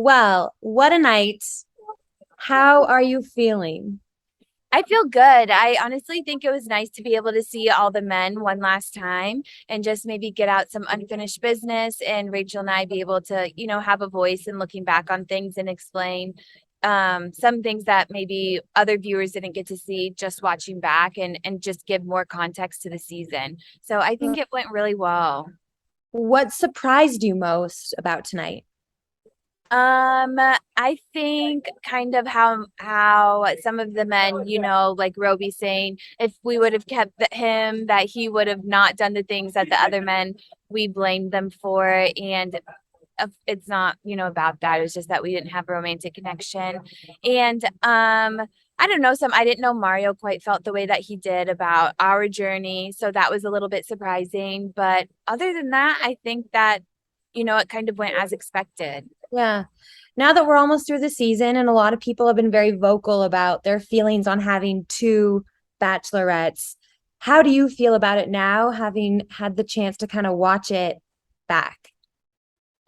Well, what a night. How are you feeling? I feel good. I honestly think it was nice to be able to see all the men one last time and just maybe get out some unfinished business and Rachel and I be able to, have a voice and looking back on things and explain some things that maybe other viewers didn't get to see just watching back and just give more context to the season. So I think it went really well. What surprised you most about tonight? I think kind of how some of the men, like Roby saying, if we would have kept him, that he would have not done the things that the other men we blamed them for, and it's not, about that. It was just that we didn't have a romantic connection, and I don't know. I didn't know Mario quite felt the way that he did about our journey, so that was a little bit surprising. But other than that, I think that it kind of went as expected. Yeah. Now that we're almost through the season and a lot of people have been very vocal about their feelings on having two bachelorettes, how do you feel about it now, having had the chance to kind of watch it back?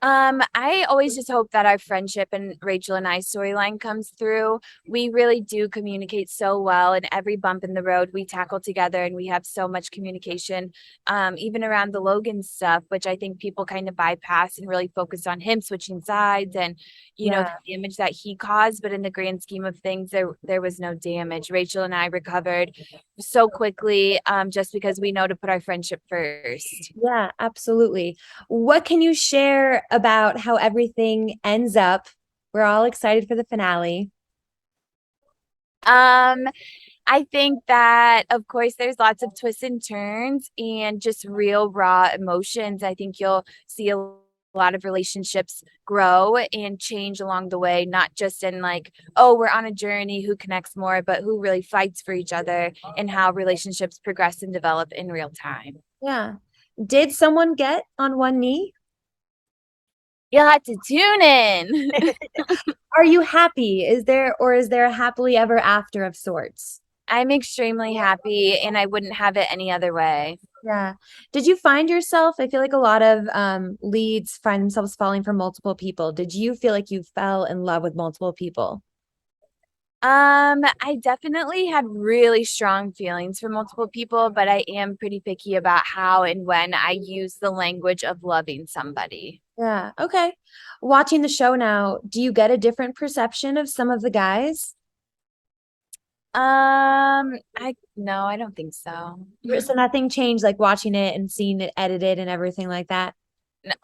I always just hope that our friendship and Rachel and I storyline comes through. We really do communicate so well, and every bump in the road we tackle together, and we have so much communication, even around the Logan stuff, which I think people kind of bypass and really focus on him switching sides and Yeah. the damage that he caused. But in the grand scheme of things, there was no damage. Rachel and I recovered so quickly, just because we know to put our friendship first. Yeah, absolutely. What can you share about how everything ends up? We're all excited for the finale. Um, I think that, of course, there's lots of twists and turns and just real raw emotions. I think you'll see a lot of relationships grow and change along the way, not just in like, oh, we're on a journey, who connects more, but who really fights for each other and how relationships progress and develop in real time. Yeah. Did someone get on one knee? You'll have to tune in. Are you happy? Is there a happily ever after of sorts? I'm extremely happy and I wouldn't have it any other way. Yeah. Did you find yourself? I feel like a lot of leads find themselves falling for multiple people. Did you feel like you fell in love with multiple people? I definitely had really strong feelings for multiple people, but I am pretty picky about how and when I use the language of loving somebody. Yeah. Okay. Watching the show now, do you get a different perception of some of the guys? I no, I don't think so. So nothing changed, like watching it and seeing it edited and everything like that?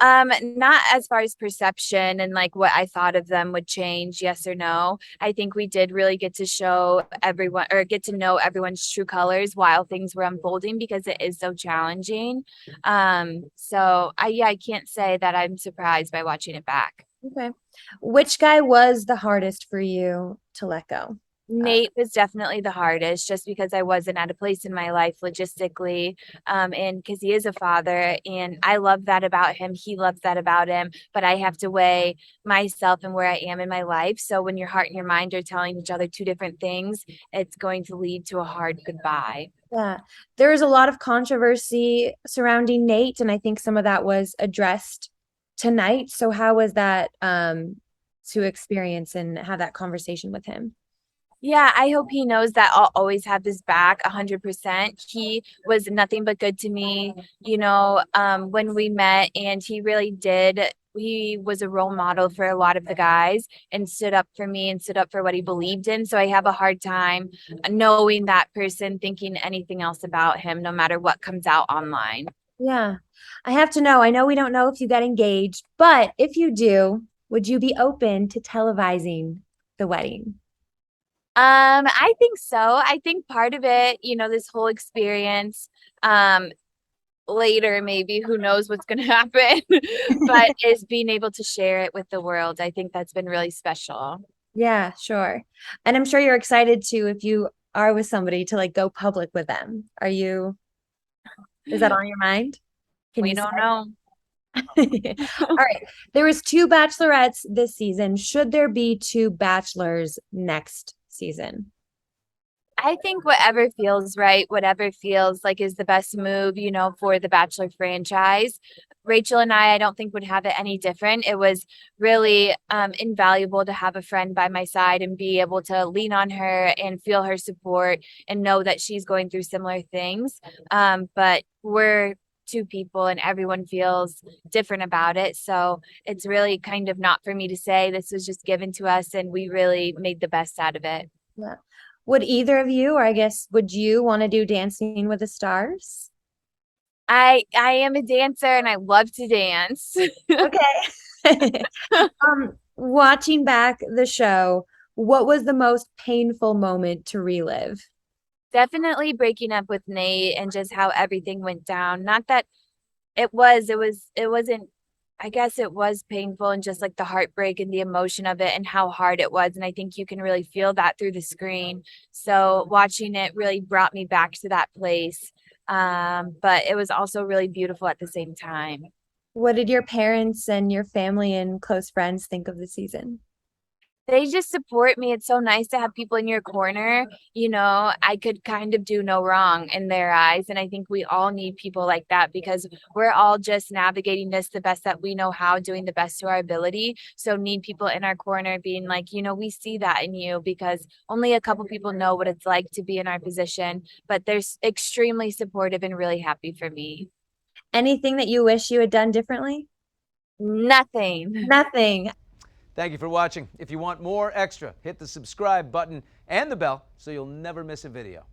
Not as far as perception and like what I thought of them would change, yes or no. I think we did really get to show everyone or get to know everyone's true colors while things were unfolding because it is so challenging. So yeah, I can't say that I'm surprised by watching it back. Okay. Which guy was the hardest for you to let go? Nate was definitely the hardest just because I wasn't at a place in my life logistically. And because he is a father, and I love that about him. He loves that about him. But I have to weigh myself and where I am in my life. So when your heart and your mind are telling each other two different things, it's going to lead to a hard goodbye. Yeah, there is a lot of controversy surrounding Nate, and I think some of that was addressed tonight. So how was that to experience and have that conversation with him? Yeah, I hope he knows that I'll always have his back 100%. He was nothing but good to me, when we met, and he really did. He was a role model for a lot of the guys and stood up for me and stood up for what he believed in. So I have a hard time knowing that person, thinking anything else about him, no matter what comes out online. Yeah, I have to know. I know we don't know if you got engaged, but if you do, would you be open to televising the wedding? I think so. I think part of it, this whole experience, um, later maybe who knows what's going to happen but is being able to share it with the world. I think that's been really special. Yeah, sure. And I'm sure you're excited too if you are with somebody to like go public with them. Is that on your mind? Can We you say? don't know. All right. There was two bachelorettes this season. Should there be two bachelors next season? I think whatever feels right, whatever feels like is the best move, for the Bachelor franchise. Rachel and I don't think would have it any different. It was really invaluable to have a friend by my side and be able to lean on her and feel her support and know that she's going through similar things. But we're two people and everyone feels different about it. So it's really kind of not for me to say. This was just given to us and we really made the best out of it. Yeah. Would either of you, or I guess, would you want to do Dancing with the Stars? I am a dancer and I love to dance. Okay. Watching back the show, what was the most painful moment to relive? Definitely breaking up with Nate and just how everything went down. Not that it wasn't, I guess it was painful and just like the heartbreak and the emotion of it and how hard it was. And I think you can really feel that through the screen. So watching it really brought me back to that place. But it was also really beautiful at the same time. What did your parents and your family and close friends think of the season? They just support me. It's so nice to have people in your corner. I could kind of do no wrong in their eyes. And I think we all need people like that because we're all just navigating this the best that we know how, doing the best to our ability. So need people in our corner being like, we see that in you because only a couple people know what it's like to be in our position, but they're extremely supportive and really happy for me. Anything that you wish you had done differently? Nothing. Nothing. Thank you for watching. If you want more extra, hit the subscribe button and the bell so you'll never miss a video.